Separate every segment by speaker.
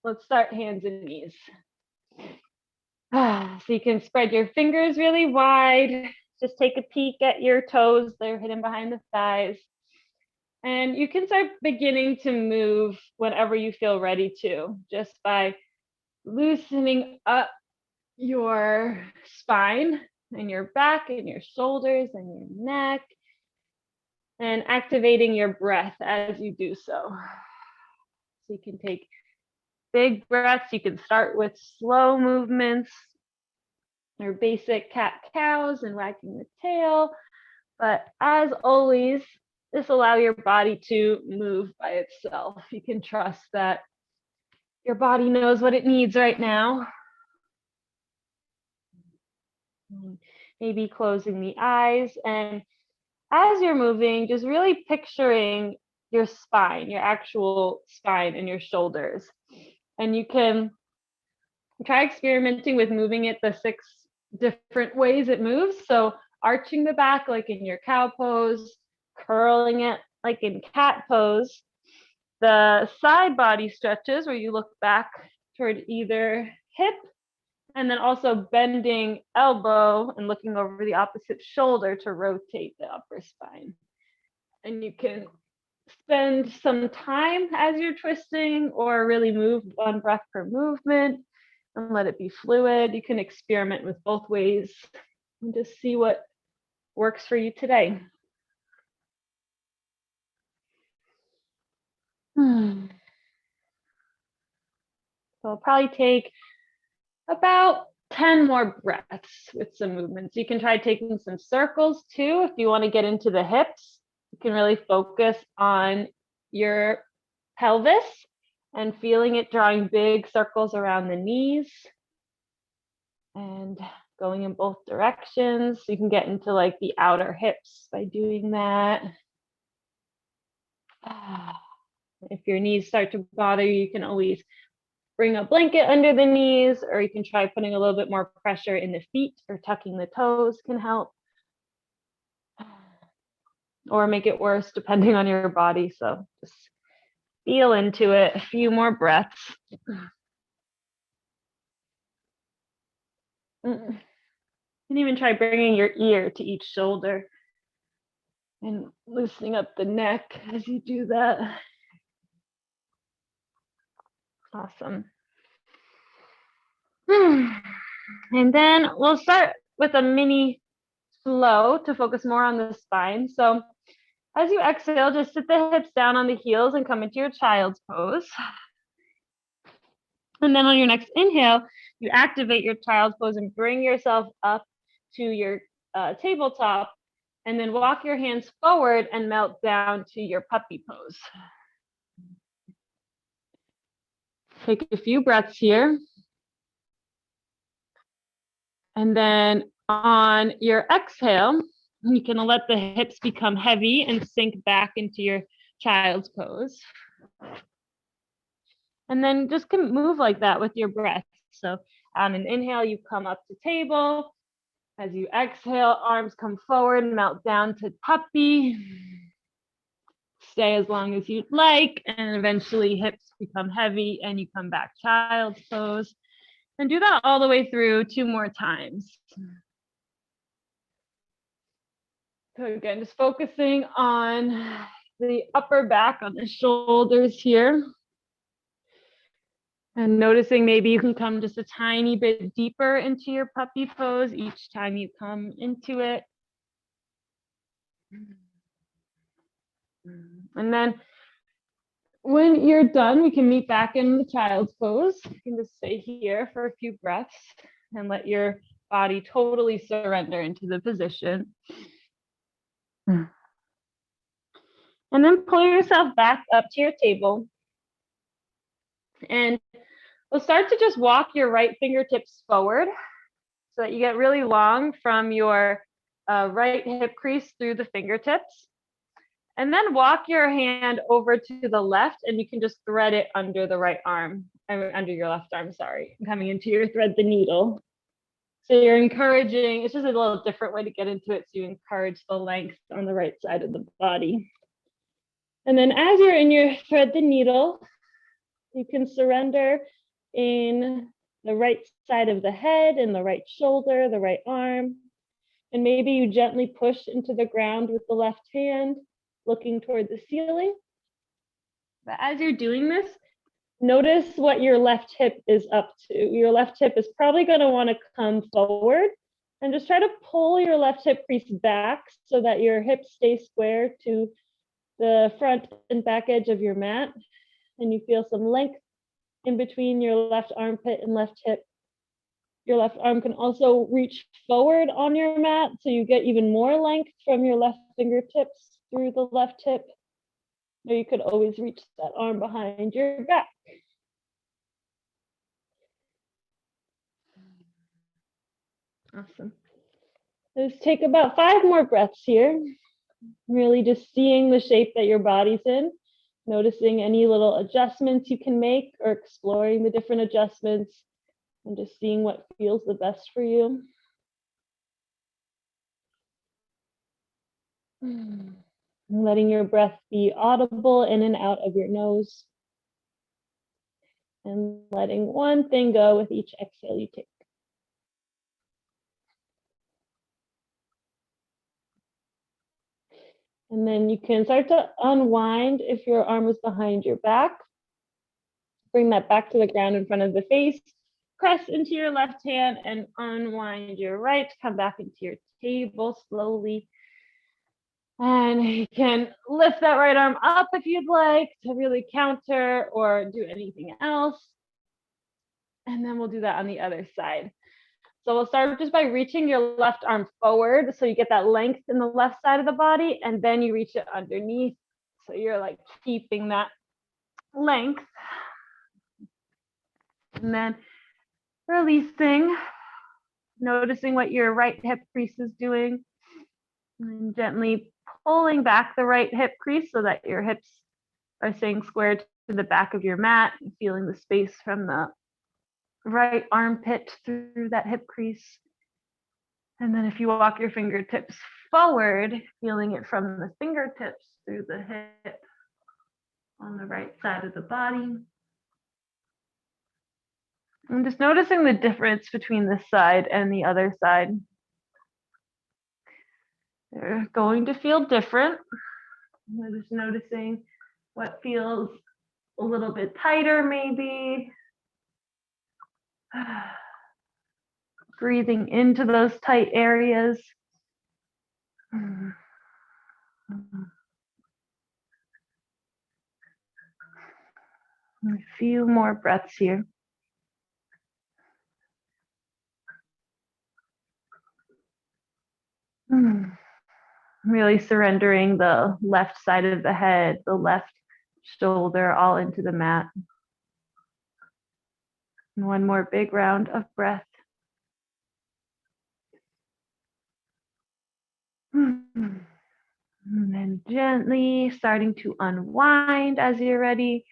Speaker 1: let's start hands and knees. So you can spread your fingers really wide. Just take a peek at your toes. They're hidden behind the thighs. And you can start beginning to move whenever you feel ready to, just by loosening up your spine and your back and your shoulders and your neck, and activating your breath as you do so. So you can take big breaths. You can start with slow movements or basic cat-cows and wagging the tail. But as always, just allow your body to move by itself. You can trust that your body knows what it needs right now. Maybe closing the eyes, and as you're moving, just really picturing your spine, your actual spine and your shoulders. And you can try experimenting with moving it the 6 different ways it moves. So arching the back like in your cow pose, curling it like in cat pose, the side body stretches where you look back toward either hip, and then also bending elbow and looking over the opposite shoulder to rotate the upper spine. And you can spend some time as you're twisting, or really move 1 breath per movement and let it be fluid. You can experiment with both ways and just see what works for you today. So I'll probably take about 10 more breaths with some movements. You can try taking some circles too if you want to get into the hips. You can really focus on your pelvis and feeling it drawing big circles around the knees and going in both directions. You can get into like the outer hips by doing that. If your knees start to bother you, you can always bring a blanket under the knees, or you can try putting a little bit more pressure in the feet, or tucking the toes can help. Or make it worse depending on your body. So just feel into it. A few more breaths. You can even try bringing your ear to each shoulder and loosening up the neck as you do that. Awesome. And then we'll start with a mini flow to focus more on the spine. So as you exhale, just sit the hips down on the heels and come into your child's pose. And then on your next inhale, you activate your child's pose and bring yourself up to your tabletop, and then walk your hands forward and melt down to your puppy pose. Take a few breaths here. And then on your exhale, you can let the hips become heavy and sink back into your child's pose. And then just move like that with your breath. So on an inhale, you come up to table. As you exhale, arms come forward and melt down to puppy. Stay as long as you'd like, and eventually hips become heavy and you come back child's pose. And do that all the way through 2 more times. So again, just focusing on the upper back, on the shoulders here. And noticing maybe you can come just a tiny bit deeper into your puppy pose each time you come into it. And then when you're done, we can meet back in the child's pose. You can just stay here for a few breaths and let your body totally surrender into the position. And then pull yourself back up to your table. And we'll start to just walk your right fingertips forward so that you get really long from your right hip crease through the fingertips. And then walk your hand over to the left, and you can just thread it under the right arm, under your left arm, sorry, coming into your thread the needle. So you're encouraging, it's just a little different way to get into it. So you encourage the length on the right side of the body. And then as you're in your thread the needle, You can surrender in the right side of the head, in the right shoulder, the right arm. And maybe you gently push into the ground with the left hand, looking toward the ceiling. But as you're doing this, notice what your left hip is up to. Your left hip is probably going to want to come forward, and just try to pull your left hip crease back so that your hips stay square to the front and back edge of your mat. And you feel some length in between your left armpit and left hip. Your left arm can also reach forward on your mat, so you get even more length from your left fingertips through the left hip. Or you could always reach that arm behind your back. Awesome. Let's take about 5 more breaths here. Really just seeing the shape that your body's in, noticing any little adjustments you can make or exploring the different adjustments and just seeing what feels the best for you. Letting your breath be audible in and out of your nose. And letting one thing go with each exhale you take. And then you can start to unwind if your arm is behind your back. Bring that back to the ground in front of the face. Press into your left hand and unwind your right. Come back into your table slowly. And you can lift that right arm up if you'd like to really counter or do anything else. And then we'll do that on the other side. So we'll start just by reaching your left arm forward so you get that length in the left side of the body, and then you reach it underneath. So you're like keeping that length. And then releasing, noticing what your right hip crease is doing, and gently pulling back the right hip crease so that your hips are staying square to the back of your mat, feeling the space from the right armpit through that hip crease. And then if you walk your fingertips forward, feeling it from the fingertips through the hip on the right side of the body. I'm just noticing the difference between this side and the other side. They're going to feel different. I'm just noticing what feels a little bit tighter, maybe. Breathing into those tight areas. A few more breaths here. Really surrendering the left side of the head, the left shoulder, all into the mat. And one more big round of breath. And then gently starting to unwind as you're ready.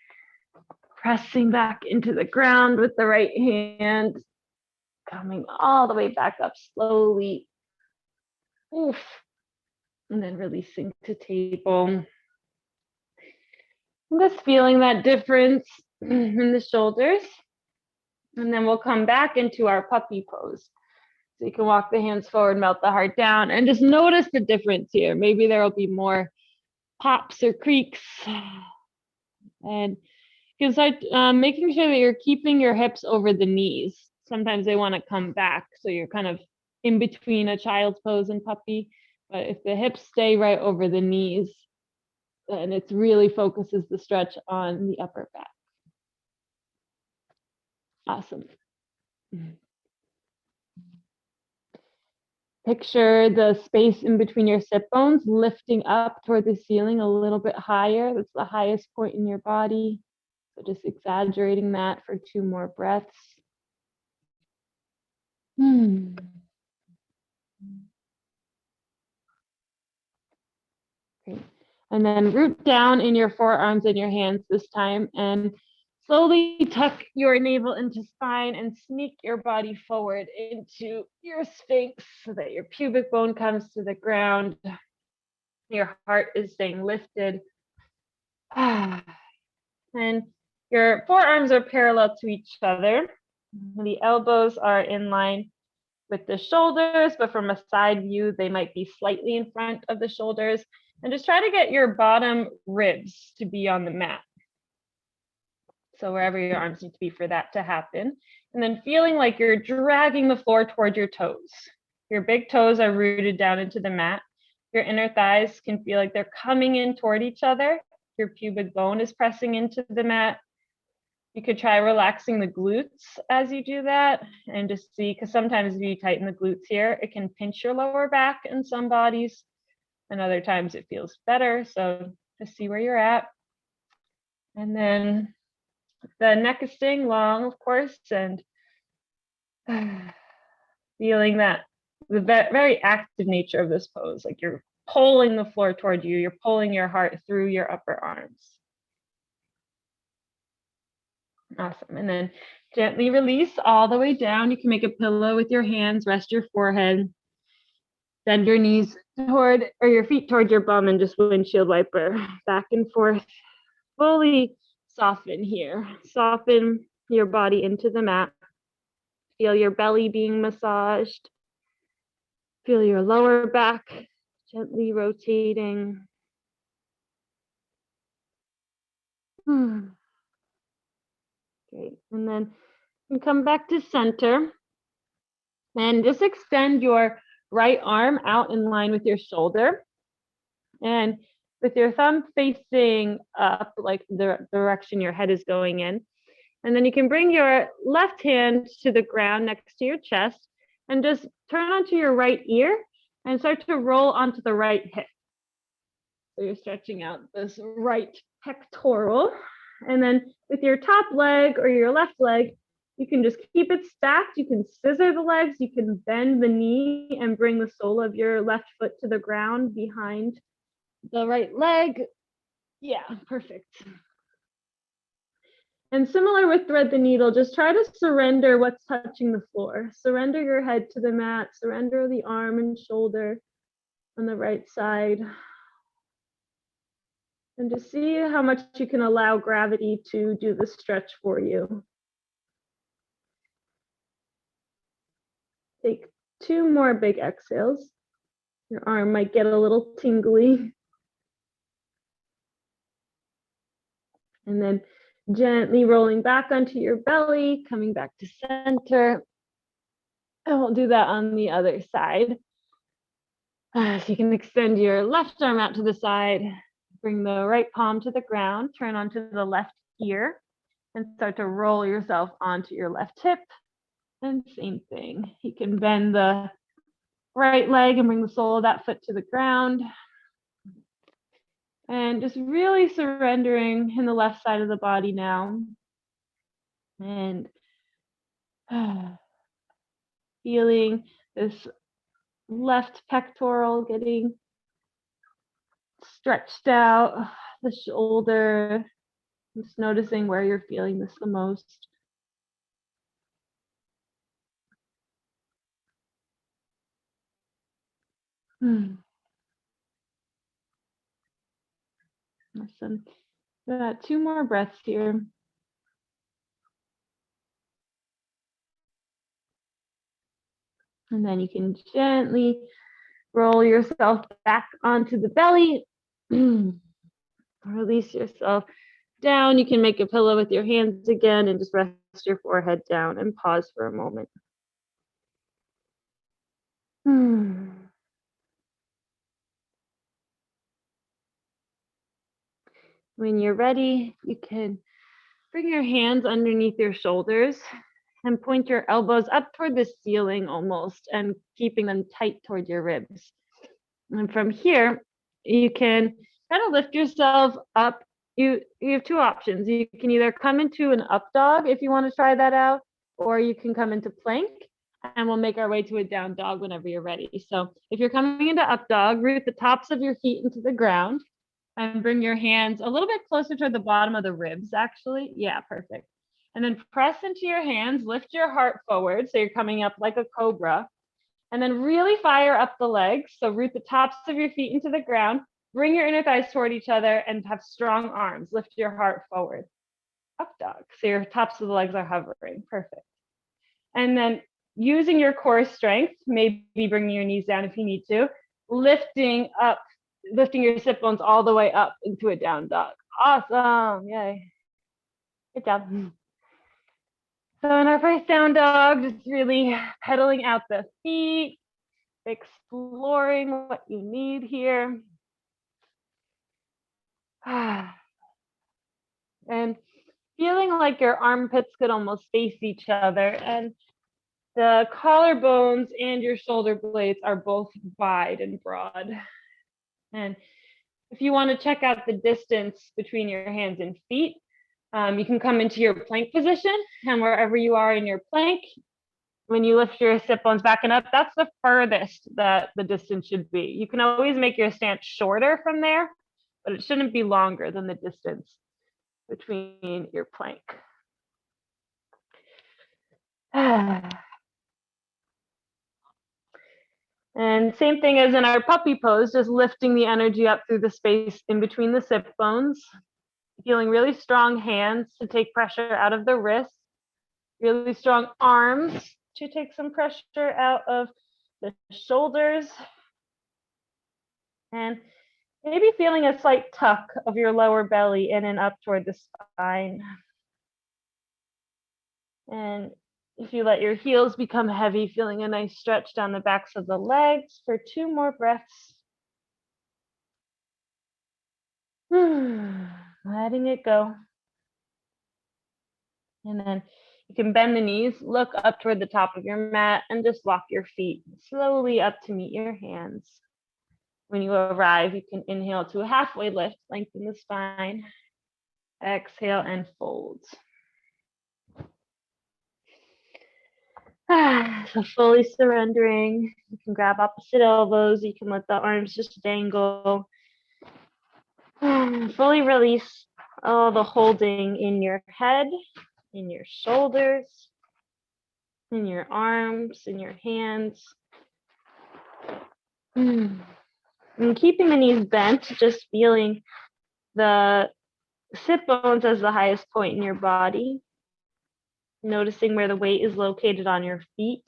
Speaker 1: Pressing back into the ground with the right hand. Coming all the way back up slowly. Oof. And then releasing to table. I'm just feeling that difference in the shoulders. And then we'll come back into our puppy pose. So you can walk the hands forward, melt the heart down, and just notice the difference here. Maybe there will be more pops or creaks. And you can start making sure that you're keeping your hips over the knees. Sometimes they want to come back, so you're kind of in between a child's pose and puppy. But if the hips stay right over the knees, then it really focuses the stretch on the upper back. Awesome. Picture the space in between your sit bones lifting up toward the ceiling a little bit higher. That's the highest point in your body. So just exaggerating that for 2 more breaths. Great. And then root down in your forearms and your hands this time, and slowly tuck your navel into spine and sneak your body forward into your sphinx so that your pubic bone comes to the ground. Your heart is staying lifted. And Your forearms are parallel to each other. The elbows are in line with the shoulders, but from a side view, they might be slightly in front of the shoulders. And just try to get your bottom ribs to be on the mat. So wherever your arms need to be for that to happen. And then feeling like you're dragging the floor toward your toes. Your big toes are rooted down into the mat. Your inner thighs can feel like they're coming in toward each other. Your pubic bone is pressing into the mat. You could try relaxing the glutes as you do that and just see, because sometimes if you tighten the glutes here, it can pinch your lower back in some bodies, and other times it feels better. So just see where you're at. And then the neck is staying long, of course, and feeling that the very active nature of this pose, like you're pulling the floor toward you, you're pulling your heart through your upper arms. Awesome. And then gently release all the way down. You can make a pillow with your hands, rest your forehead, bend your knees toward, or your feet toward your bum, and just windshield wiper back and forth. Fully soften here. Soften your body into the mat. Feel your belly being massaged. Feel your lower back gently rotating. Great. And then you come back to center and just extend your right arm out in line with your shoulder. And with your thumb facing up, like the direction your head is going in. And then you can bring your left hand to the ground next to your chest and just turn onto your right ear and start to roll onto the right hip. So you're stretching out this right pectoral. And then with your top leg or your left leg, you can just keep it stacked. You can scissor the legs. You can bend the knee and bring the sole of your left foot to the ground behind the right leg. Yeah, perfect. And similar with thread the needle, just try to surrender what's touching the floor. Surrender your head to the mat. Surrender the arm and shoulder on the right side. And just see how much you can allow gravity to do the stretch for you. Take 2 more big exhales. Your arm might get a little tingly. And then gently rolling back onto your belly, coming back to center. And we'll do that on the other side. So you can extend your left arm out to the side, bring the right palm to the ground, turn onto the left ear, and start to roll yourself onto your left hip. And same thing. You can bend the right leg and bring the sole of that foot to the ground. And just really surrendering in the left side of the body now. And feeling this left pectoral getting stretched out, the shoulder, just noticing where you're feeling this the most. Awesome. Got 2 more breaths here. And then you can gently roll yourself back onto the belly. Release yourself down. You can make a pillow with your hands again and just rest your forehead down and pause for a moment. When you're ready, you can bring your hands underneath your shoulders and point your elbows up toward the ceiling almost, and keeping them tight toward your ribs. And from here, you can kind of lift yourself up. You have 2 options. You can either come into an up dog if you want to try that out, or you can come into plank, and we'll make our way to a down dog whenever you're ready. So if you're coming into up dog, root the tops of your feet into the ground and bring your hands a little bit closer to the bottom of the ribs, actually. Yeah, perfect. And then press into your hands, lift your heart forward. So you're coming up like a cobra. And then really fire up the legs. So root the tops of your feet into the ground, bring your inner thighs toward each other, and have strong arms. Lift your heart forward. up dog. So your tops of the legs are hovering. Perfect. And then using your core strength, maybe bringing your knees down if you need to, lifting your sit bones all the way up into a down dog. Awesome. Yay. Good job. So in our first down dog, just really pedaling out the feet, exploring what you need here. And feeling like your armpits could almost face each other, and the collarbones and your shoulder blades are both wide and broad. And if you want to check out the distance between your hands and feet, you can come into your plank position, and wherever you are in your plank, when you lift your sit bones back and up, that's the furthest that the distance should be. You can always make your stance shorter from there, but it shouldn't be longer than the distance between your plank. And same thing as in our puppy pose, just lifting the energy up through the space in between the sit bones, feeling really strong hands to take pressure out of the wrists, really strong arms to take some pressure out of the shoulders, and maybe feeling a slight tuck of your lower belly in and up toward the spine. And if you let your heels become heavy, feeling a nice stretch down the backs of the legs for 2 more breaths. Letting it go. And then you can bend the knees, look up toward the top of your mat, and just walk your feet slowly up to meet your hands. When you arrive, you can inhale to a halfway lift, lengthen the spine. Exhale and fold. So fully surrendering. You can grab opposite elbows. You can let the arms just dangle. Fully release all the holding in your head, in your shoulders, in your arms, in your hands. And keeping the knees bent, just feeling the sit bones as the highest point in your body. Noticing where the weight is located on your feet.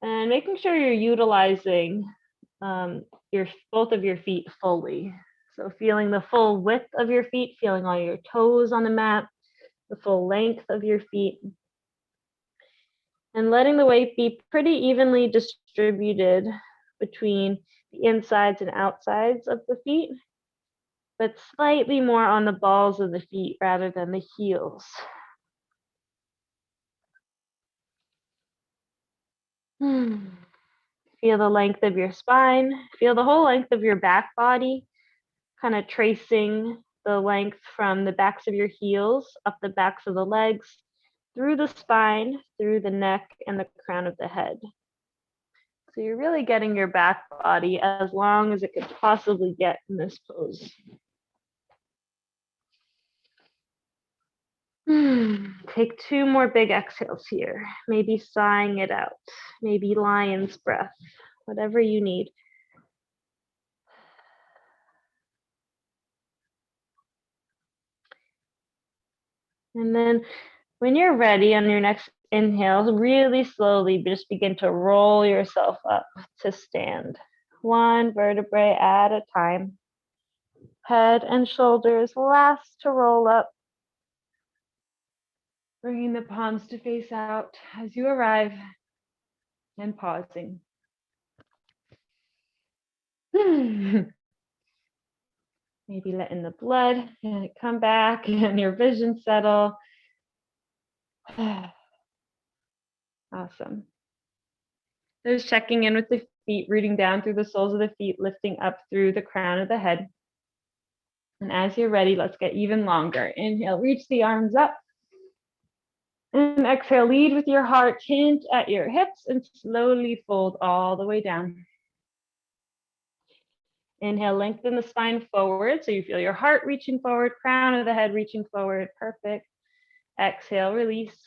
Speaker 1: And making sure you're utilizing both of your feet fully. So feeling the full width of your feet, feeling all your toes on the mat, the full length of your feet. And letting the weight be pretty evenly distributed between the insides and outsides of the feet, but slightly more on the balls of the feet rather than the heels. Feel the length of your spine. Feel the whole length of your back body, kind of tracing the length from the backs of your heels, up the backs of the legs, through the spine, through the neck, and the crown of the head. So you're really getting your back body as long as it could possibly get in this pose. Take 2 more big exhales here. Maybe sighing it out. Maybe lion's breath. Whatever you need. And then when you're ready on your next inhale, really slowly just begin to roll yourself up to stand. 1 vertebrae at a time. Head and shoulders last to roll up. Bringing the palms to face out as you arrive and pausing. Maybe letting the blood come back and your vision settle. Awesome. Just checking in with the feet, rooting down through the soles of the feet, lifting up through the crown of the head. And as you're ready, let's get even longer. Inhale, reach the arms up. And exhale, lead with your heart, hint at your hips, and slowly fold all the way down. Inhale, lengthen the spine forward so you feel your heart reaching forward, crown of the head reaching forward. Perfect. Exhale, release.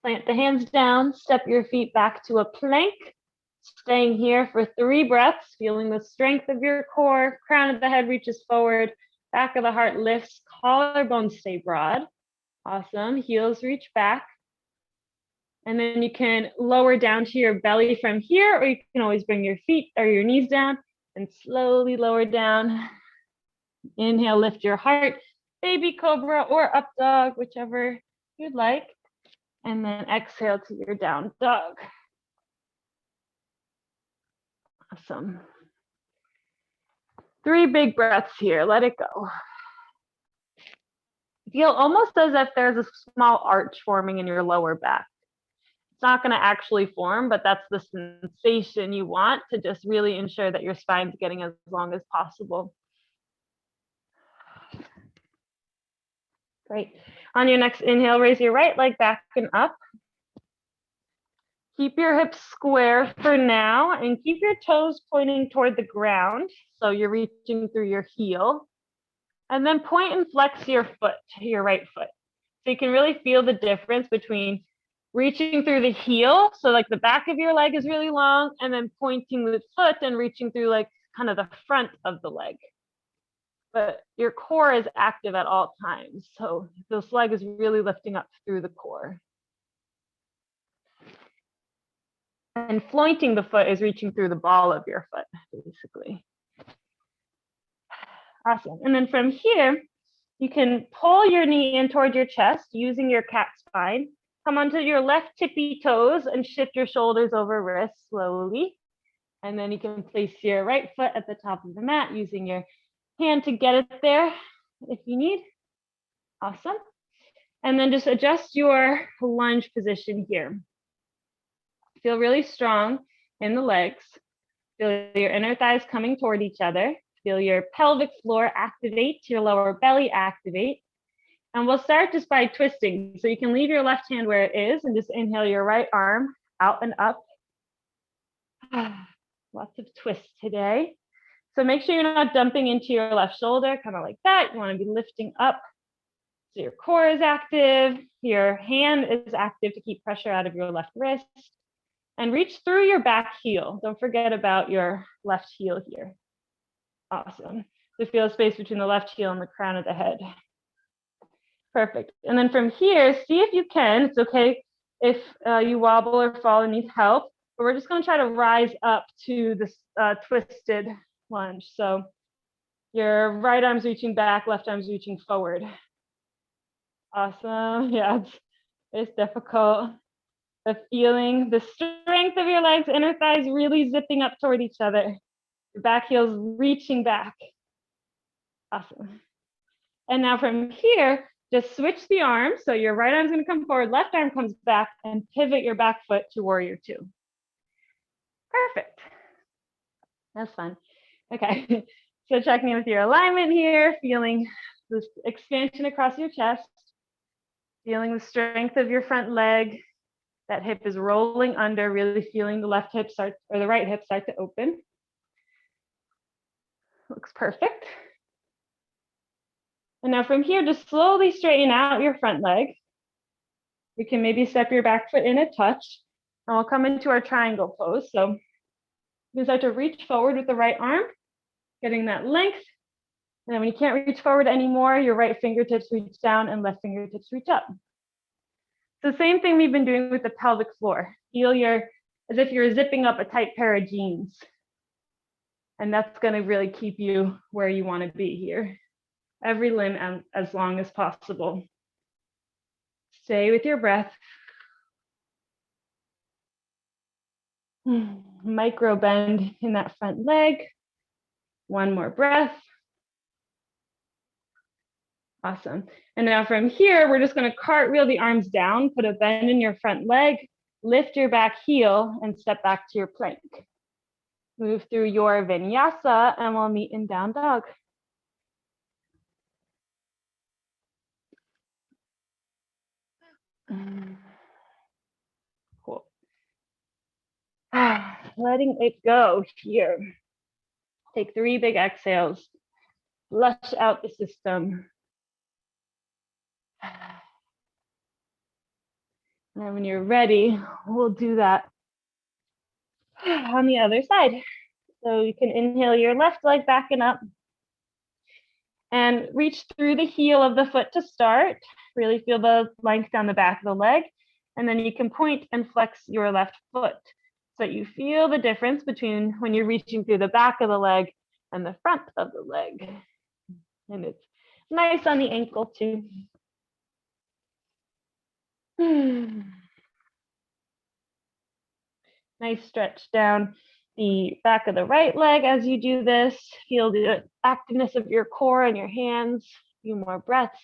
Speaker 1: Plant the hands down, step your feet back to a plank. Staying here for 3 breaths, feeling the strength of your core, crown of the head reaches forward, back of the heart lifts, collarbones stay broad. Awesome. Heels reach back. And then you can lower down to your belly from here, or you can always bring your feet or your knees down and slowly lower down. Inhale, lift your heart, baby cobra or up dog, whichever you'd like. And then exhale to your down dog. Awesome. 3 big breaths here. Let it go. Feel almost as if there's a small arch forming in your lower back. It's not going to actually form, but that's the sensation you want to just really ensure that your spine's getting as long as possible. Great. On your next inhale, raise your right leg back and up. Keep your hips square for now and keep your toes pointing toward the ground. So you're reaching through your heel. And then point and flex your foot, your right foot. So you can really feel the difference between reaching through the heel, so like the back of your leg is really long, and then pointing the foot and reaching through like kind of the front of the leg. But your core is active at all times. So this leg is really lifting up through the core. And flointing the foot is reaching through the ball of your foot, basically. Awesome. And then from here, you can pull your knee in toward your chest using your cat spine. Come onto your left tippy toes and shift your shoulders over wrists slowly. And then you can place your right foot at the top of the mat using your hand to get it there if you need. Awesome. And then just adjust your lunge position here. Feel really strong in the legs. Feel your inner thighs coming toward each other. Feel your pelvic floor activate, your lower belly activate. And we'll start just by twisting. So you can leave your left hand where it is and just inhale your right arm out and up. Lots of twists today. So make sure you're not dumping into your left shoulder, kind of like that. You want to be lifting up. So your core is active. Your hand is active to keep pressure out of your left wrist. And reach through your back heel. Don't forget about your left heel here. Awesome. So feel a space between the left heel and the crown of the head. Perfect. And then from here, see if you can. It's okay if you wobble or fall and need help, but we're just going to try to rise up to this twisted lunge. So your right arm's reaching back, left arm's reaching forward. Awesome. Yeah, it's difficult. The feeling, the strength of your legs, inner thighs really zipping up toward each other. Your back heel's reaching back. Awesome. And now from here, just switch the arms. So your right arm's going to come forward, left arm comes back, and pivot your back foot to warrior 2. Perfect. That's fun. Okay. So checking in with your alignment here, feeling this expansion across your chest, feeling the strength of your front leg. That hip is rolling under, really feeling the left hip start, or the right hip start to open. Looks perfect. And now from here, just slowly straighten out your front leg. You can maybe step your back foot in a touch, and we'll come into our triangle pose. So you can start to reach forward with the right arm, getting that length. And then when you can't reach forward anymore, your right fingertips reach down and left fingertips reach up. So same thing we've been doing with the pelvic floor. Feel as if you're zipping up a tight pair of jeans. And that's going to really keep you where you want to be here. Every limb as long as possible. Stay with your breath. Micro bend in that front leg. One more breath. Awesome. And now from here, we're just going to cartwheel the arms down, put a bend in your front leg, lift your back heel, and step back to your plank. Move through your vinyasa, and we'll meet in down dog. Cool. Letting it go here. Take 3 big exhales. Flush out the system. And when you're ready, we'll do that on the other side. So you can inhale your left leg back and up. And reach through the heel of the foot to start. Really feel the length down the back of the leg. And then you can point and flex your left foot so that you feel the difference between when you're reaching through the back of the leg and the front of the leg. And it's nice on the ankle too. Nice stretch down the back of the right leg as you do this. Feel the activeness of your core and your hands. A few more breaths.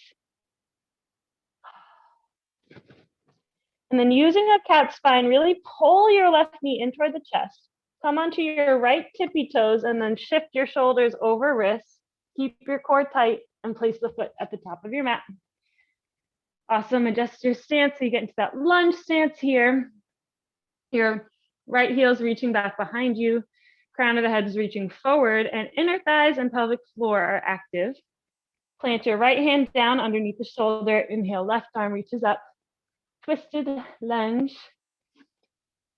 Speaker 1: And then using a cat spine, really pull your left knee in toward the chest. Come onto your right tippy toes and then shift your shoulders over wrists. Keep your core tight and place the foot at the top of your mat. Awesome. Adjust your stance so you get into that lunge stance here. Your right heel is reaching back behind you. Crown of the head is reaching forward, and inner thighs and pelvic floor are active. Plant your right hand down underneath the shoulder. Inhale, left arm reaches up. Twisted lunge.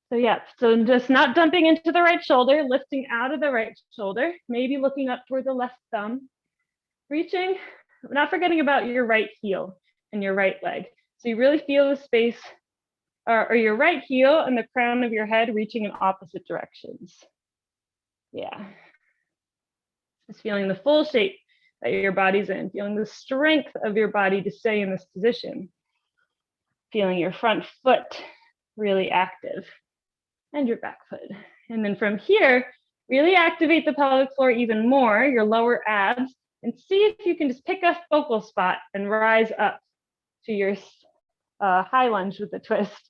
Speaker 1: So yeah, so just not dumping into the right shoulder, lifting out of the right shoulder, maybe looking up toward the left thumb. Reaching, not forgetting about your right heel and your right leg. So you really feel the space, or your right heel and the crown of your head reaching in opposite directions. Yeah. Just feeling the full shape that your body's in, feeling the strength of your body to stay in this position. Feeling your front foot really active and your back foot. And then from here, really activate the pelvic floor even more, your lower abs, and see if you can just pick a focal spot and rise up to your high lunge with a twist.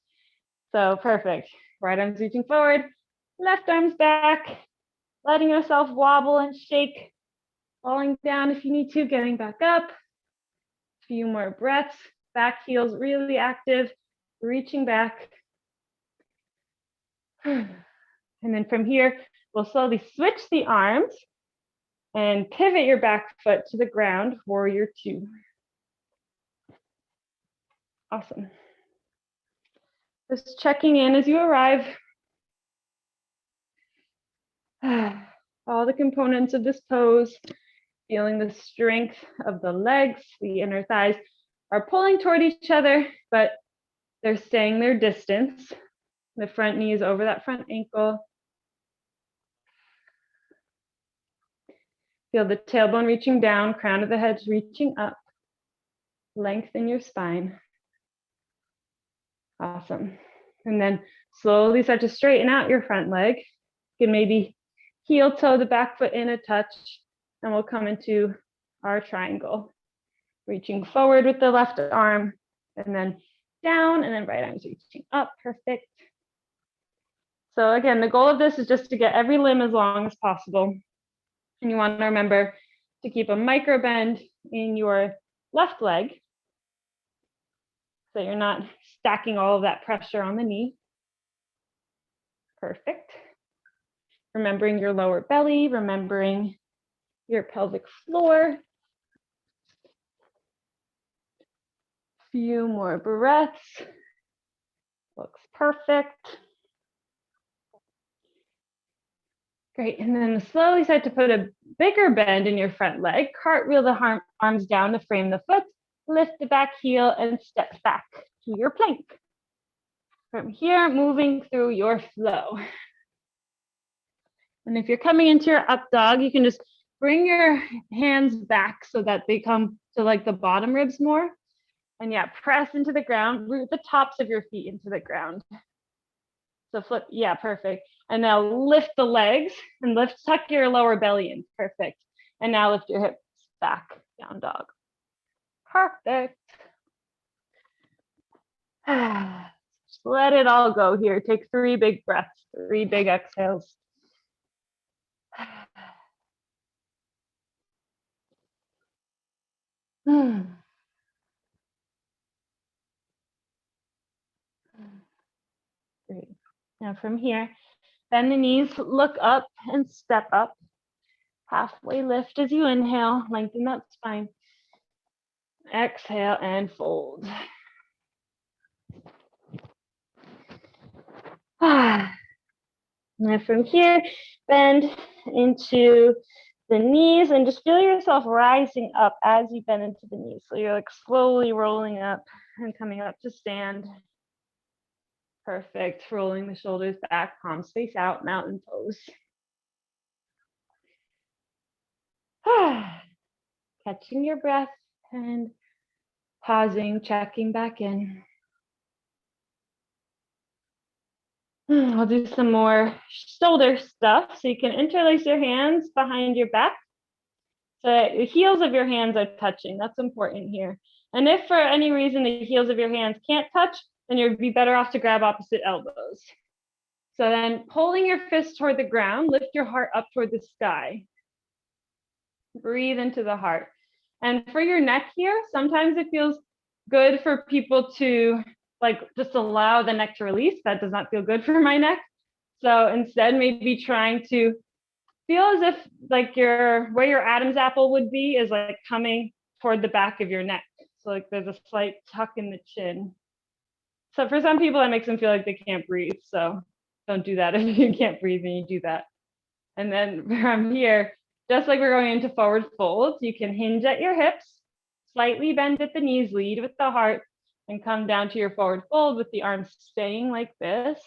Speaker 1: So perfect. Right arm's reaching forward, left arm's back, letting yourself wobble and shake, falling down if you need to, getting back up. A few more breaths. Back heel's really active, reaching back. And then from here, we'll slowly switch the arms and pivot your back foot to the ground, warrior two. Awesome. Just checking in as you arrive. All the components of this pose, feeling the strength of the legs, the inner thighs are pulling toward each other, but they're staying their distance. The front knee is over that front ankle. Feel the tailbone reaching down, crown of the head reaching up. Lengthen your spine. Awesome. And then slowly start to straighten out your front leg. You can maybe heel toe the back foot in a touch, and we'll come into our triangle. Reaching forward with the left arm, and then down, and then right arm's reaching up. Perfect. So again, the goal of this is just to get every limb as long as possible. And you want to remember to keep a micro bend in your left leg, so you're not stacking all of that pressure on the knee. Perfect. Remembering your lower belly, remembering your pelvic floor. Few more breaths. Looks perfect. Great, and then slowly start to put a bigger bend in your front leg. Cartwheel the arms down to frame the foot. Lift the back heel and step back to your plank. From here, moving through your flow. And if you're coming into your up dog, you can just bring your hands back so that they come to like the bottom ribs more. And yeah, press into the ground, root the tops of your feet into the ground. So flip, yeah, perfect. And now lift the legs and tuck your lower belly in, perfect. And now lift your hips back, down dog. Perfect. Just let it all go here. Take 3 big breaths, 3 big exhales. Great. Now from here, bend the knees, look up and step up. Halfway lift as you inhale, lengthen that spine. Exhale and fold. And from here, bend into the knees and just feel yourself rising up as you bend into the knees. So you're like slowly rolling up and coming up to stand. Perfect. Rolling the shoulders back, palms face out, mountain pose. Catching your breath and pausing, checking back in. I'll do some more shoulder stuff. So you can interlace your hands behind your back. So the heels of your hands are touching. That's important here. And if for any reason the heels of your hands can't touch, then you'd be better off to grab opposite elbows. So then pulling your fist toward the ground, lift your heart up toward the sky. Breathe into the heart. And for your neck here, sometimes it feels good for people to like just allow the neck to release. That does not feel good for my neck. So instead, maybe trying to feel as if like where your Adam's apple would be is like coming toward the back of your neck. So like there's a slight tuck in the chin. So for some people, that makes them feel like they can't breathe. So don't do that if you can't breathe and you do that. And then from here, just like we're going into forward folds, you can hinge at your hips, slightly bend at the knees, lead with the heart, and come down to your forward fold with the arms staying like this.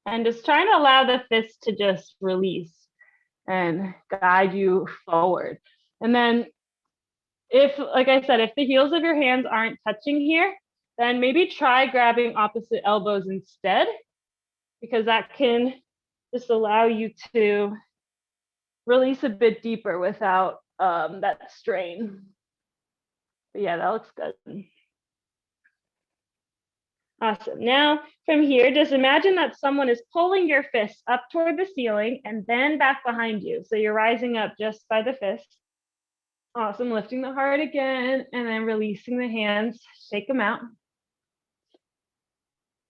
Speaker 1: And just trying to allow the fist to just release and guide you forward. And then if, like I said, if the heels of your hands aren't touching here, then maybe try grabbing opposite elbows instead, because that can just allow you to release a bit deeper without that strain. But yeah, that looks good. Awesome. Now from here, just imagine that someone is pulling your fist up toward the ceiling and then back behind you. So you're rising up just by the fist. Awesome. Lifting the heart again and then releasing the hands. Shake them out.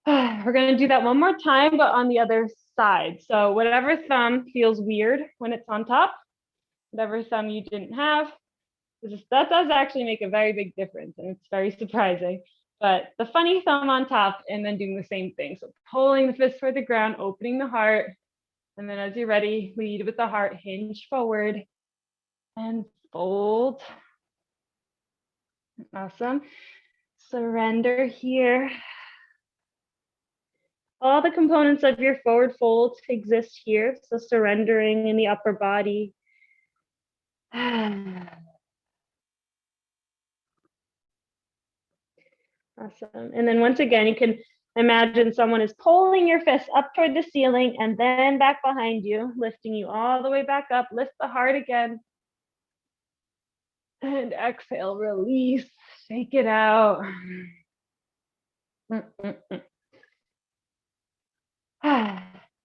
Speaker 1: We're going to do that one more time, but on the other side. So whatever thumb feels weird when it's on top, whatever thumb you didn't have, that does actually make a very big difference, and it's very surprising. But the funny thumb on top and then doing the same thing. So pulling the fist toward the ground, opening the heart, and then as you're ready, lead with the heart, hinge forward and fold. Awesome. Surrender here. All the components of your forward fold exist here. So surrendering in the upper body. Awesome. And then once again, you can imagine someone is pulling your fist up toward the ceiling and then back behind you, lifting you all the way back up. Lift the heart again. And exhale, release, shake it out.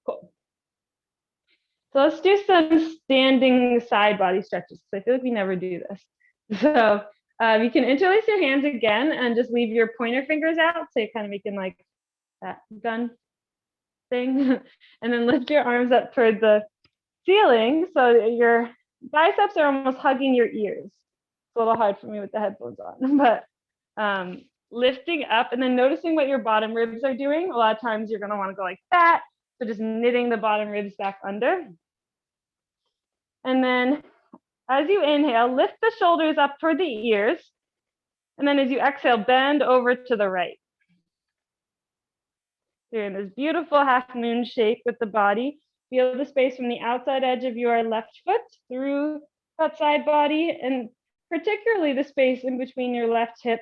Speaker 1: Cool. So let's do some standing side body stretches, because I feel like we never do this. So you can interlace your hands again and just leave your pointer fingers out. So you're kind of making like that gun thing. And then lift your arms up toward the ceiling. So your biceps are almost hugging your ears. It's a little hard for me with the headphones on, but lifting up and then noticing what your bottom ribs are doing. A lot of times you're going to want to go like that. So just knitting the bottom ribs back under. And then as you inhale, lift the shoulders up toward the ears. And then as you exhale, bend over to the right. You're in this beautiful half moon shape with the body. Feel the space from the outside edge of your left foot through that side body, and particularly the space in between your left hip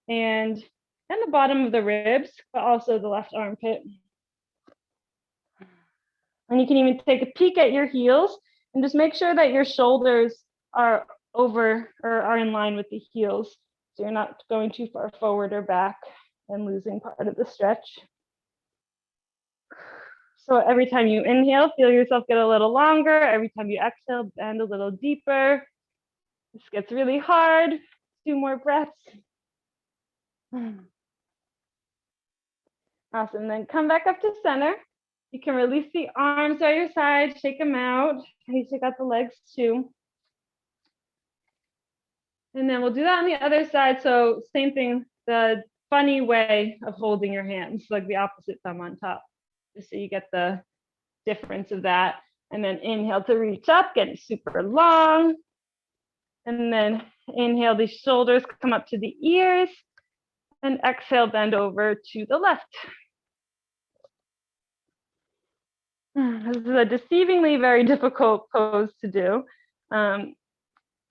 Speaker 1: and the bottom of the ribs, but also the left armpit. And you can even take a peek at your heels and just make sure that your shoulders are over or are in line with the heels, so you're not going too far forward or back and losing part of the stretch. So every time you inhale, feel yourself get a little longer. Every time you exhale, bend a little deeper. This gets really hard. 2 more breaths. Awesome. Then come back up to center. You can release the arms by your side, shake them out. You shake out the legs too. And then we'll do that on the other side. So same thing, the funny way of holding your hands, like the opposite thumb on top, just so you get the difference of that. And then inhale to reach up, getting super long. And then inhale, the shoulders come up to the ears. And exhale, bend over to the left. This is a deceivingly very difficult pose to do.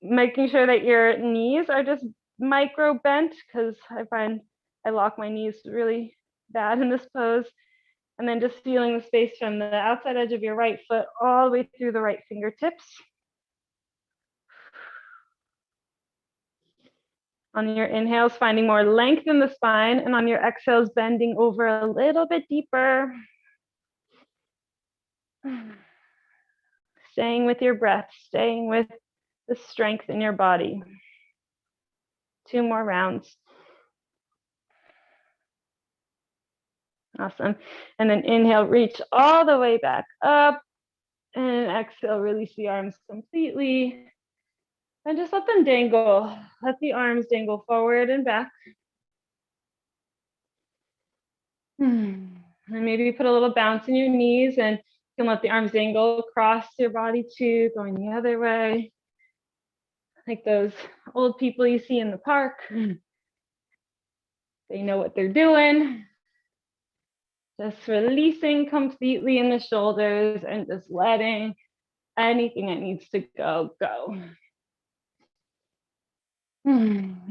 Speaker 1: Making sure that your knees are just micro bent, because I find I lock my knees really bad in this pose. And then just feeling the space from the outside edge of your right foot all the way through the right fingertips. On your inhales, finding more length in the spine, and on your exhales, bending over a little bit deeper. Staying with your breath, staying with the strength in your body. 2 more rounds. Awesome. And then inhale, reach all the way back up. And exhale, release the arms completely. And just let them dangle. Let the arms dangle forward and back. And maybe put a little bounce in your knees, and you can let the arms dangle across your body too, going the other way. Like those old people you see in the park. They know what they're doing. Just releasing completely in the shoulders and just letting anything that needs to go, go.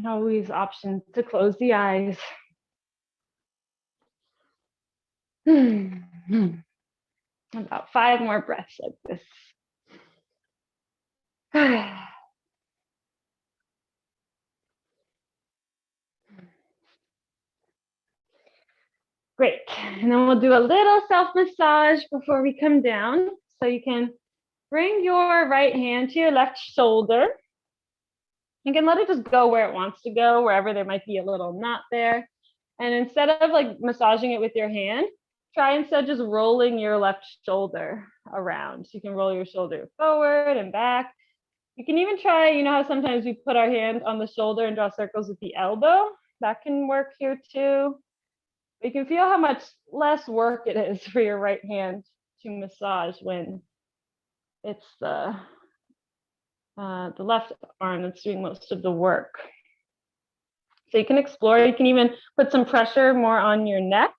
Speaker 1: Always option to close the eyes. About 5 more breaths like this. Great. And then we'll do a little self-massage before we come down. So you can bring your right hand to your left shoulder. You can let it just go where it wants to go, wherever there might be a little knot there. And instead of like massaging it with your hand, try instead just rolling your left shoulder around. So you can roll your shoulder forward and back. You can even try, you know how sometimes we put our hand on the shoulder and draw circles with the elbow? That can work here too. You can feel how much less work it is for your right hand to massage when it's the left arm that's doing most of the work. So you can explore, you can even put some pressure more on your neck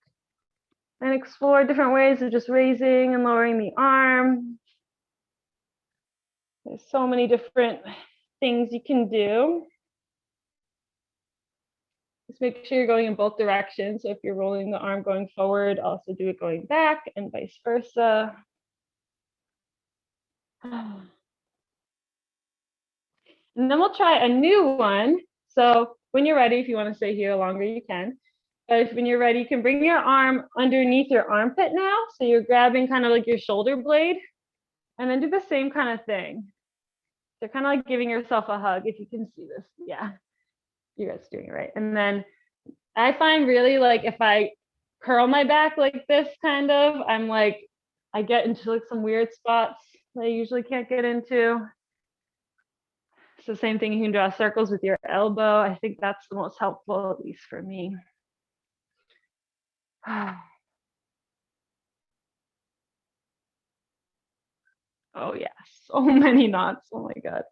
Speaker 1: and explore different ways of just raising and lowering the arm. There's so many different things you can do. Just make sure you're going in both directions. So if you're rolling the arm going forward, also do it going back and vice versa. And then we'll try a new one. So when you're ready, if you want to stay here longer, you can. But when you're ready, you can bring your arm underneath your armpit now. So you're grabbing kind of like your shoulder blade, and then do the same kind of thing. So kind of like giving yourself a hug, if you can see this. Yeah, you guys are doing it right. And then I find really like if I curl my back like this kind of, I'm like, I get into like some weird spots that I usually can't get into. It's the same thing, you can draw circles with your elbow. I think that's the most helpful, at least for me. Oh yeah, so many knots, oh my God.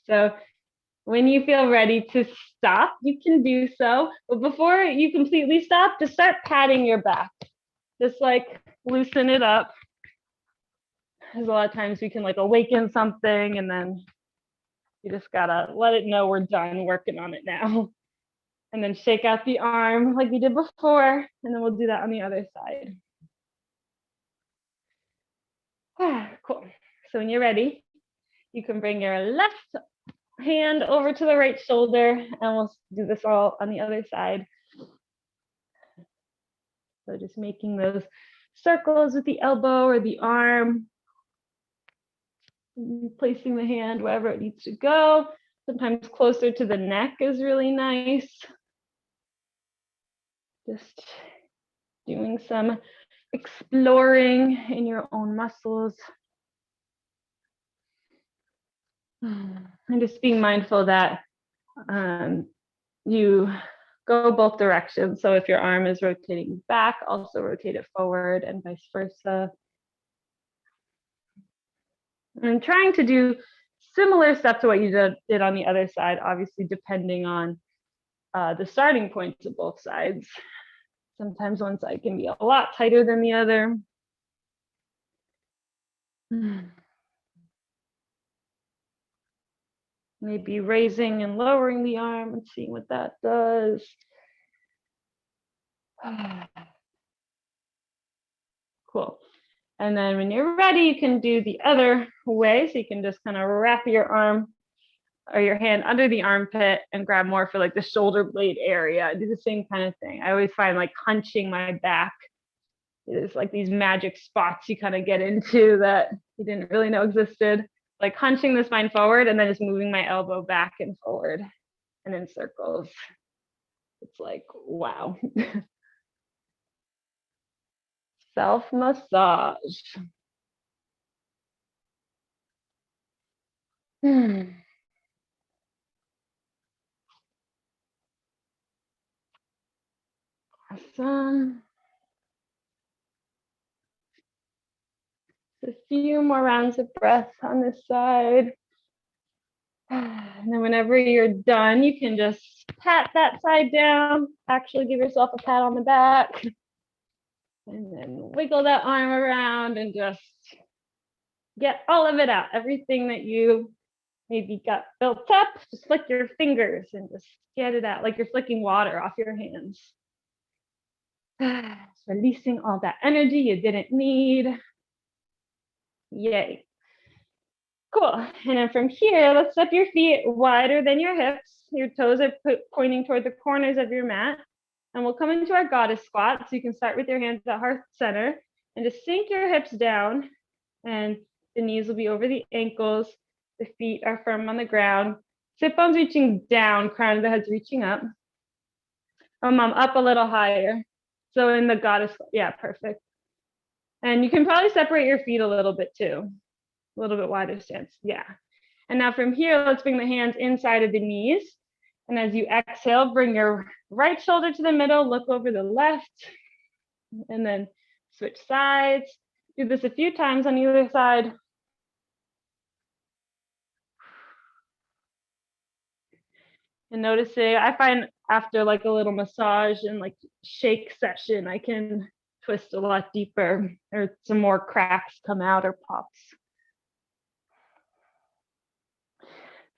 Speaker 1: So when you feel ready to stop, you can do so. But before you completely stop, just start patting your back. Just like loosen it up. Because a lot of times we can like awaken something, and then you just gotta let it know we're done working on it now. And then shake out the arm like we did before, and then we'll do that on the other side. Cool. So when you're ready, you can bring your left hand over to the right shoulder, and we'll do this all on the other side. So just making those circles with the elbow or the arm, placing the hand wherever it needs to go. Sometimes closer to the neck is really nice. Just doing some exploring in your own muscles. And just being mindful that you go both directions. So if your arm is rotating back, also rotate it forward and vice versa. And trying to do similar stuff to what you did on the other side, obviously depending on the starting points of both sides. Sometimes one side can be a lot tighter than the other. Maybe raising and lowering the arm and seeing what that does. Cool. And then when you're ready, you can do the other way. So you can just kind of wrap your arm or your hand under the armpit and grab more for like the shoulder blade area. Do the same kind of thing. I always find like hunching my back is like these magic spots you kind of get into that you didn't really know existed. Like hunching the spine forward and then just moving my elbow back and forward and in circles. It's like, wow. Self-massage. Awesome. A few more rounds of breath on this side. And then whenever you're done, you can just pat that side down, actually give yourself a pat on the back, and then wiggle that arm around and just get all of it out. Everything that you maybe got built up, just flick your fingers and just get it out like you're flicking water off your hands. Releasing all that energy you didn't need. Yay. Cool. And then from here, let's step your feet wider than your hips. Your toes are pointing toward the corners of your mat. And we'll come into our goddess squat. So you can start with your hands at heart center and just sink your hips down. And the knees will be over the ankles. The feet are firm on the ground. Sit bones reaching down, crown of the head's reaching up. Up a little higher. So in the goddess, yeah, perfect. And you can probably separate your feet a little bit too. A little bit wider stance, yeah. And now from here, let's bring the hands inside of the knees. And as you exhale, bring your right shoulder to the middle, look over the left, and then switch sides. Do this a few times on either side. And noticing, I find after like a little massage and like shake session, I can twist a lot deeper or some more cracks come out or pops.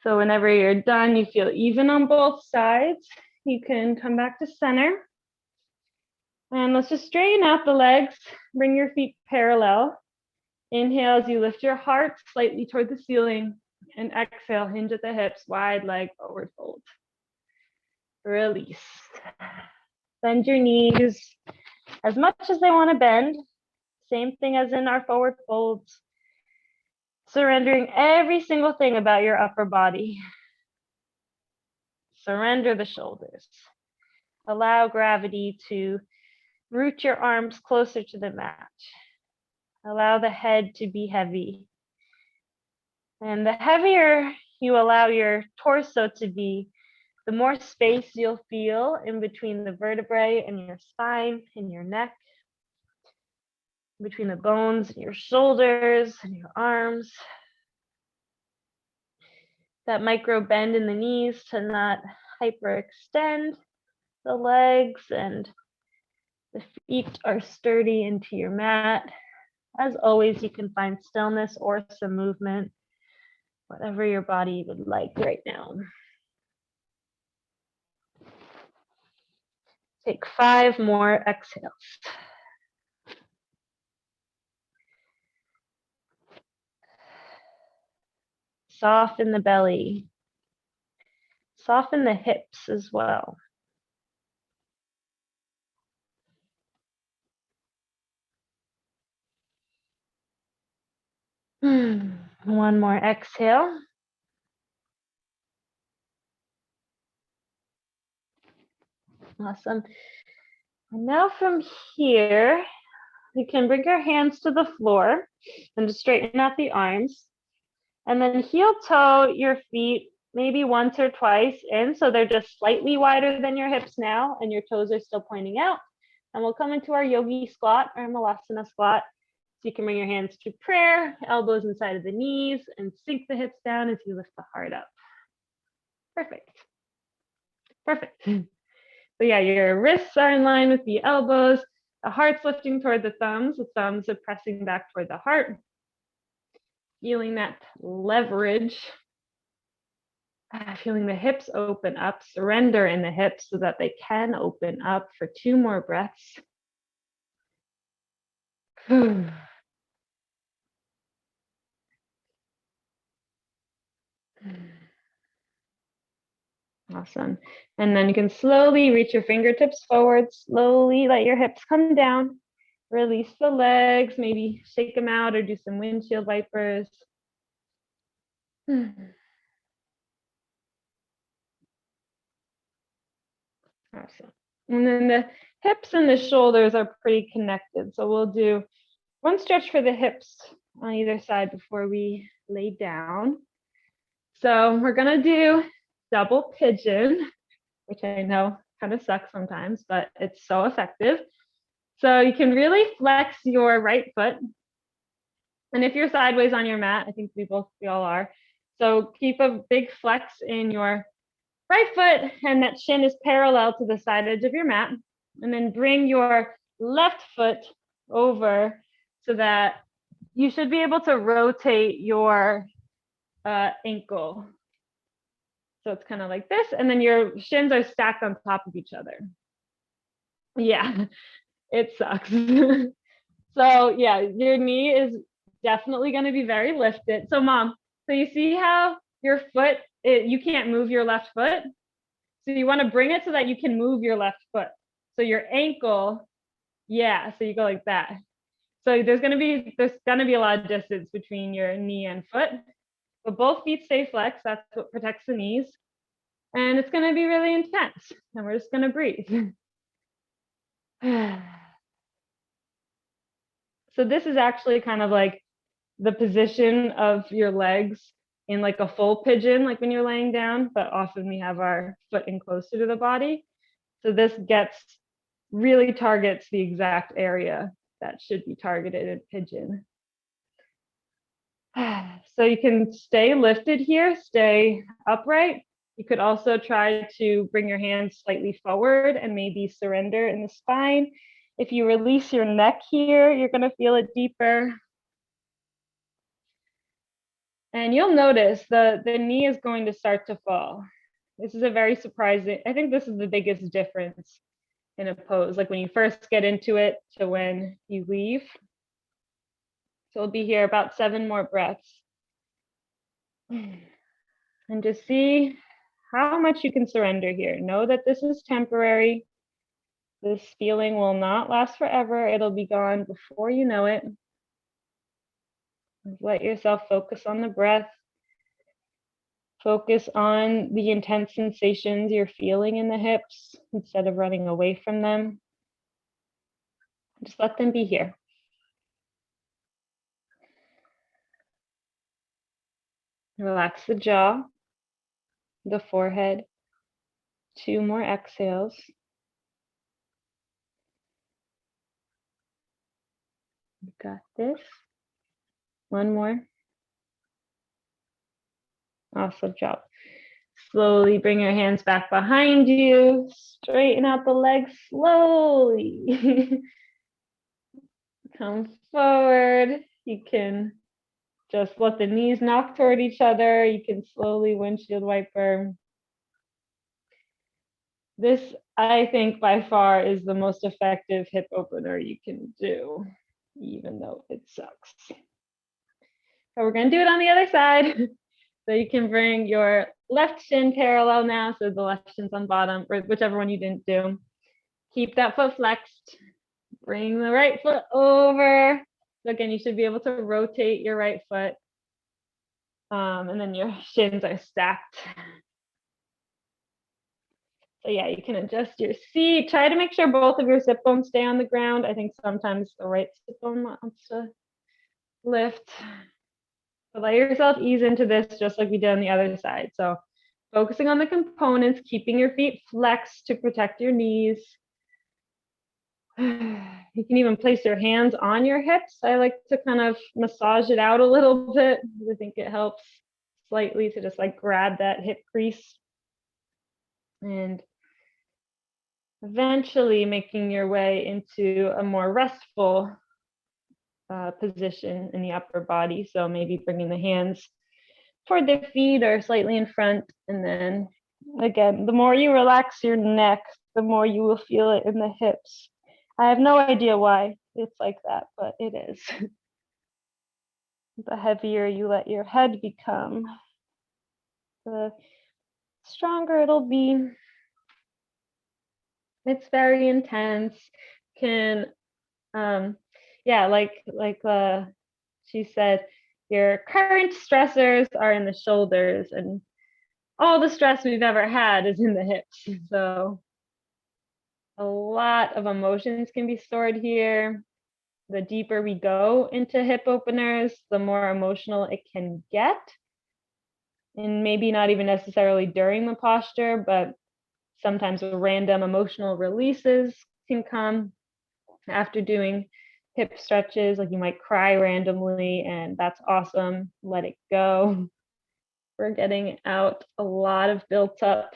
Speaker 1: So whenever you're done, you feel even on both sides, you can come back to center. And let's just straighten out the legs, bring your feet parallel. Inhale as you lift your heart slightly toward the ceiling, and exhale, hinge at the hips, wide leg forward fold. Release. Bend your knees as much as they want to bend. Same thing as in our forward folds. Surrendering every single thing about your upper body. Surrender the shoulders. Allow gravity to root your arms closer to the mat. Allow the head to be heavy. And the heavier you allow your torso to be, the more space you'll feel in between the vertebrae and your spine and your neck, between the bones and your shoulders and your arms. That micro bend in the knees to not hyperextend the legs, and the feet are sturdy into your mat. As always, you can find stillness or some movement, whatever your body would like right now. Take 5 more exhales. Soften the belly. Soften the hips as well. One more exhale. Awesome. And now from here, you can bring your hands to the floor and just straighten out the arms. And then heel toe your feet maybe once or twice in, so they're just slightly wider than your hips now, and your toes are still pointing out. And we'll come into our yogi squat, or malasana squat. So you can bring your hands to prayer, elbows inside of the knees, and sink the hips down as you lift the heart up. Perfect. Perfect. So yeah, your wrists are in line with the elbows, the heart's lifting toward the thumbs are pressing back toward the heart. Feeling that leverage. Feeling the hips open up, surrender in the hips so that they can open up for 2 more breaths. Awesome. And then you can slowly reach your fingertips forward, slowly let your hips come down. Release the legs, maybe shake them out or do some windshield wipers. Awesome. And then the hips and the shoulders are pretty connected. So we'll do one stretch for the hips on either side before we lay down. So we're gonna do double pigeon, which I know kind of sucks sometimes, but it's so effective. So you can really flex your right foot. And if you're sideways on your mat, I think we all are. So keep a big flex in your right foot, and that shin is parallel to the side edge of your mat. And then bring your left foot over so that you should be able to rotate your ankle. So it's kind of like this, and then your shins are stacked on top of each other. Yeah, it sucks. So yeah, your knee is definitely going to be very lifted. So mom, so you see how your foot, you can't move your left foot? So you want to bring it so that you can move your left foot. So your ankle, yeah, so you go like that. So there's gonna be a lot of distance between your knee and foot, but both feet stay flexed. That's what protects the knees. And it's gonna be really intense. And we're just gonna breathe. So this is actually kind of like the position of your legs in like a full pigeon, like when you're laying down, but often we have our foot in closer to the body. So this really targets the exact area that should be targeted in pigeon. So you can stay lifted here, stay upright. You could also try to bring your hands slightly forward and maybe surrender in the spine. If you release your neck here, you're going to feel it deeper. And you'll notice the knee is going to start to fall. This is a very surprising, I think this is the biggest difference in a pose, like when you first get into it to when you leave. So we'll be here about 7 more breaths. And just see how much you can surrender here. Know that this is temporary. This feeling will not last forever. It'll be gone before you know it. Let yourself focus on the breath. Focus on the intense sensations you're feeling in the hips instead of running away from them. Just let them be here. Relax the jaw, the forehead. 2 more exhales. You got this. 1 more. Awesome job. Slowly bring your hands back behind you. Straighten out the legs slowly. Come forward. You can just let the knees knock toward each other. You can slowly windshield wiper. This, I think, by far is the most effective hip opener you can do, even though it sucks. So we're going to do it on the other side. So you can bring your left shin parallel now, so the left shin's on bottom, or whichever one you didn't do. Keep that foot flexed. Bring the right foot over. So again, you should be able to rotate your right foot. And then your shins are stacked. So yeah, you can adjust your seat. Try to make sure both of your sit bones stay on the ground. I think sometimes the right sit bone wants to lift. So let yourself ease into this just like we did on the other side. So Focusing on the components, keeping your feet flexed to protect your knees. You can even place your hands on your hips. I like to kind of massage it out a little bit. I think it helps slightly to just like grab that hip crease. And eventually making your way into a more restful position in the upper body. So maybe bringing the hands toward the feet or slightly in front. And then again, the more you relax your neck, the more you will feel it in the hips. I have no idea why it's like that, but it is. The heavier you let your head become, the stronger it'll be. It's very intense. Can she said, your current stressors are in the shoulders, and all the stress we've ever had is in the hips. So a lot of emotions can be stored here. The deeper we go into hip openers, the more emotional it can get. And maybe not even necessarily during the posture, but sometimes random emotional releases can come after doing hip stretches. Like you might cry randomly, and that's awesome. Let it go. We're getting out a lot of built up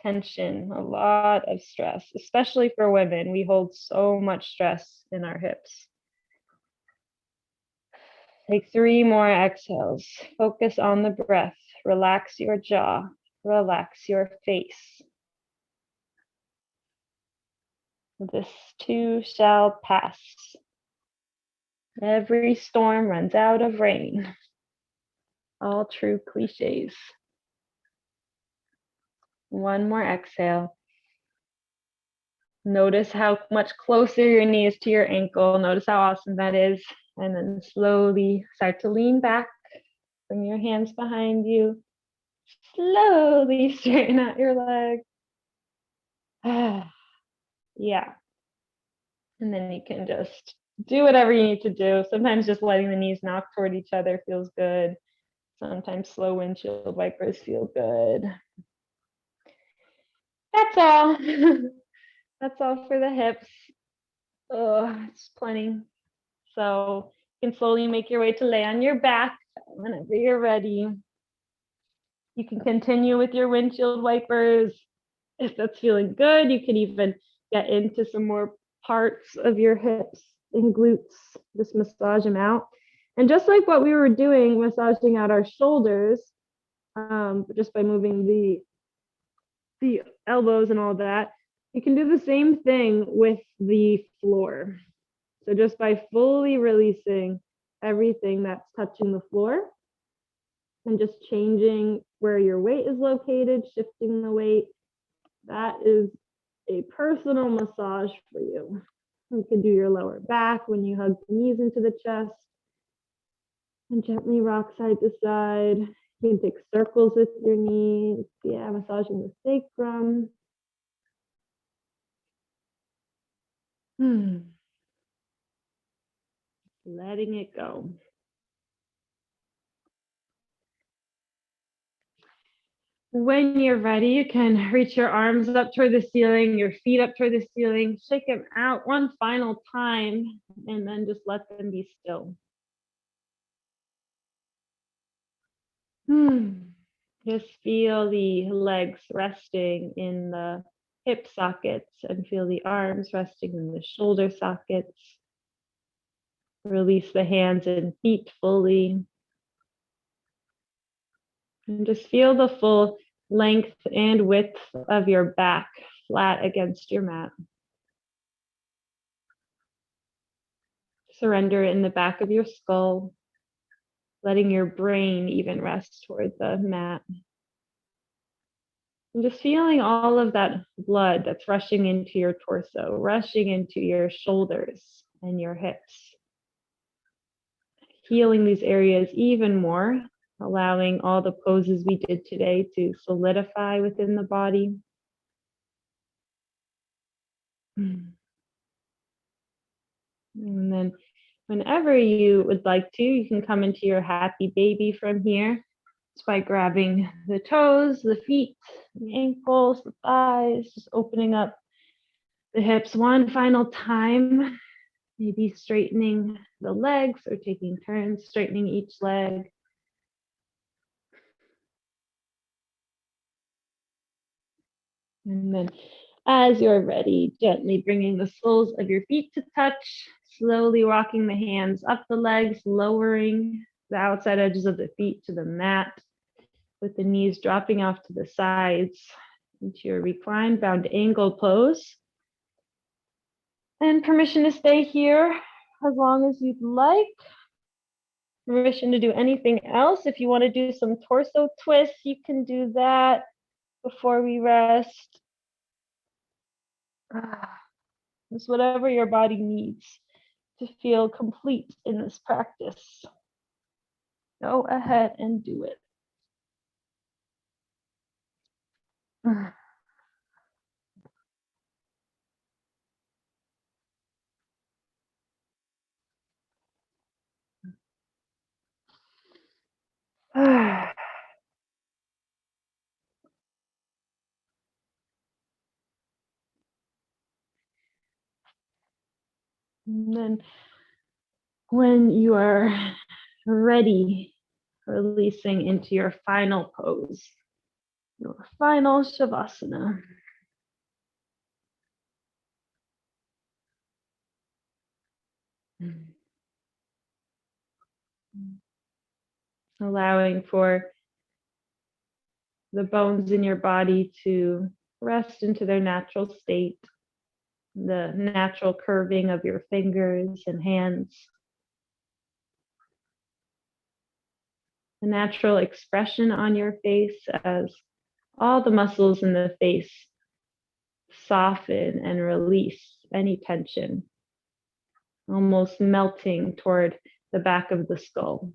Speaker 1: tension, a lot of stress, especially for women. We hold so much stress in our hips. Take 3 more exhales. Focus on the breath. Relax your jaw. Relax your face. This too shall pass. Every storm runs out of rain. All true cliches. 1 more exhale. Notice how much closer your knee is to your ankle. Notice how awesome that is. And then slowly start to lean back. Bring your hands behind you. Slowly straighten out your leg. Yeah. And then you can just do whatever you need to do. Sometimes just letting the knees knock toward each other feels good. Sometimes slow windshield wipers feel good. That's all. That's all for the hips. Oh, it's plenty. So you can slowly make your way to lay on your back whenever you're ready. You can continue with your windshield wipers. If that's feeling good, you can even get into some more parts of your hips and glutes. Just massage them out. And just like what we were doing, massaging out our shoulders, just by moving the elbows and all that, you can do the same thing with the floor. So just by fully releasing everything that's touching the floor and just changing where your weight is located, shifting the weight, that is a personal massage for you. You can do your lower back when you hug the knees into the chest and gently rock side to side. You can take circles with your knees. Yeah, massaging the sacrum. Letting it go. When you're ready, you can reach your arms up toward the ceiling, your feet up toward the ceiling, shake them out one final time, and then just let them be still. Just feel the legs resting in the hip sockets and feel the arms resting in the shoulder sockets. Release the hands and feet fully. And just feel the full length and width of your back flat against your mat. Surrender in the back of your skull, letting your brain even rest toward the mat. And just feeling all of that blood that's rushing into your torso, rushing into your shoulders and your hips. Healing these areas even more, allowing all the poses we did today to solidify within the body. And then whenever you would like to, you can come into your happy baby from here. Just by grabbing the toes, the feet, the ankles, the thighs, just opening up the hips one final time. Maybe straightening the legs or taking turns straightening each leg. And then as you're ready, gently bringing the soles of your feet to touch, slowly walking the hands up the legs, lowering the outside edges of the feet to the mat, with the knees dropping off to the sides into your reclined bound angle pose. And permission to stay here as long as you'd like. Permission to do anything else. If you want to do some torso twists, you can do that before we rest. Just whatever your body needs to feel complete in this practice. Go ahead and do it. And then when you are ready, releasing into your final pose, your final Shavasana. Allowing for the bones in your body to rest into their natural state, the natural curving of your fingers and hands, the natural expression on your face as all the muscles in the face soften and release any tension, almost melting toward the back of the skull.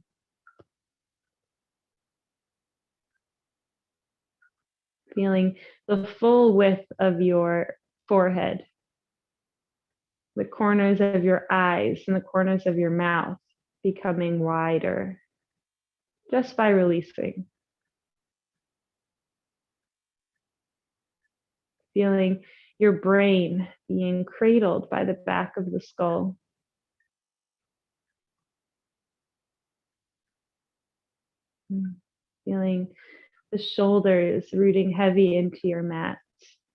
Speaker 1: Feeling the full width of your forehead, the corners of your eyes and the corners of your mouth becoming wider just by releasing. Feeling your brain being cradled by the back of the skull. Feeling the shoulders rooting heavy into your mat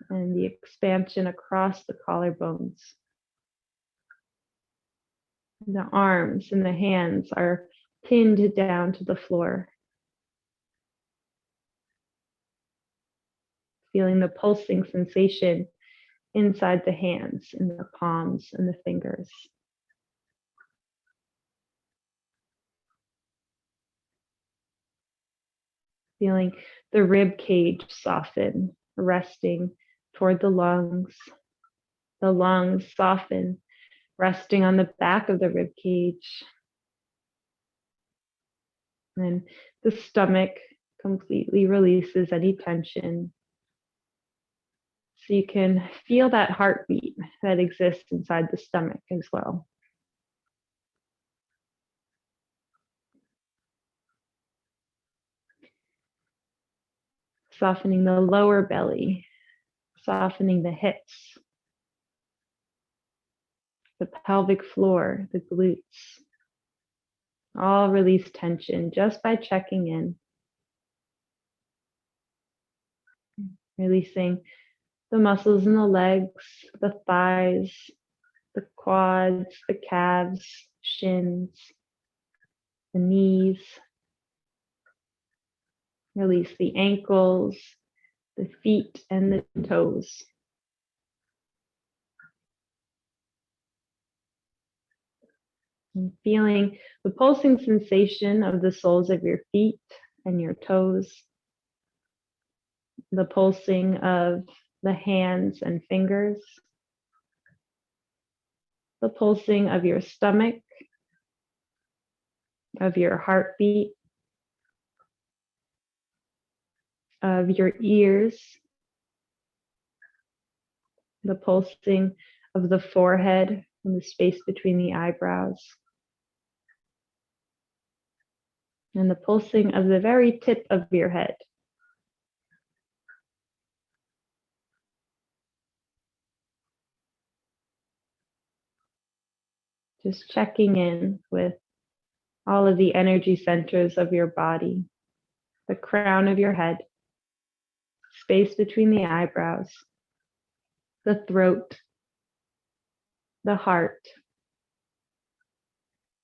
Speaker 1: and the expansion across the collarbones. The arms and the hands are pinned down to the floor. Feeling the pulsing sensation inside the hands and the palms and the fingers. Feeling the rib cage soften, resting toward the lungs soften, resting on the back of the rib cage. And the stomach completely releases any tension. So you can feel that heartbeat that exists inside the stomach as well. Softening the lower belly, softening the hips, the pelvic floor, the glutes. All release tension just by checking in. Releasing the muscles in the legs, the thighs, the quads, the calves, shins, the knees. Release the ankles, the feet, and the toes. And feeling the pulsing sensation of the soles of your feet and your toes, the pulsing of the hands and fingers, the pulsing of your stomach, of your heartbeat, of your ears, the pulsing of the forehead and the space between the eyebrows. and the pulsing of the very tip of your head. Just checking in with all of the energy centers of your body, the crown of your head, space between the eyebrows, the throat, the heart,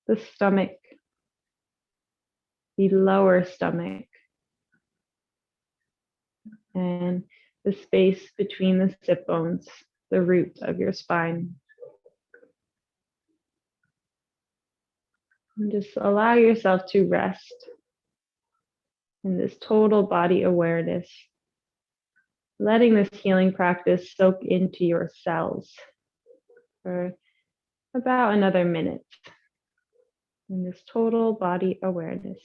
Speaker 1: the stomach, the lower stomach, and the space between the sit bones, the root of your spine. And just allow yourself to rest in this total body awareness, letting this healing practice soak into your cells for about another minute in this total body awareness.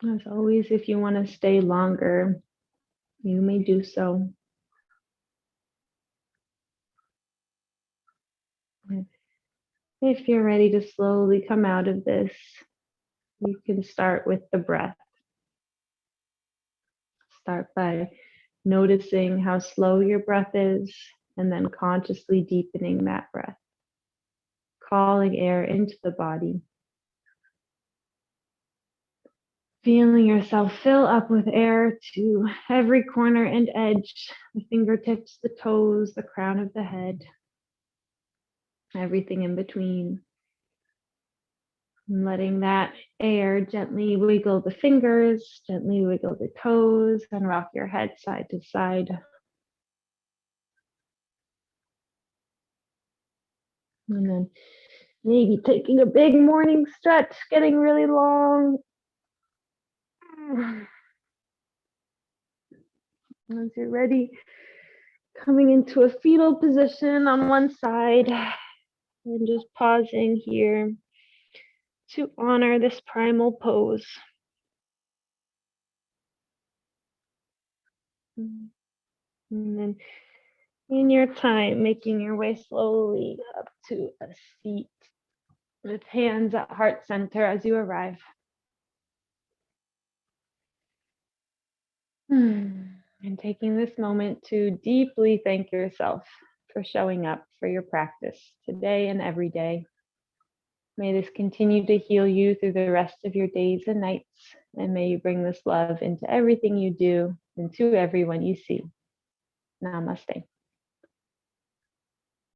Speaker 1: As always, if you want to stay longer, you may do so. If you're ready to slowly come out of this, you can start with the breath. Start by noticing how slow your breath is, and then consciously deepening that breath, calling air into the body. Feeling yourself fill up with air to every corner and edge, the fingertips, the toes, the crown of the head, everything in between. And letting that air gently wiggle the fingers, gently wiggle the toes, and rock your head side to side. And then maybe taking a big morning stretch, getting really long. Once you're ready, coming into a fetal position on one side, and just pausing here to honor this primal pose. And then in your time, making your way slowly up to a seat with hands at heart center as you arrive. And taking this moment to deeply thank yourself for showing up for your practice today and every day. May this continue to heal you through the rest of your days and nights, and may you bring this love into everything you do and to everyone you see. Namaste.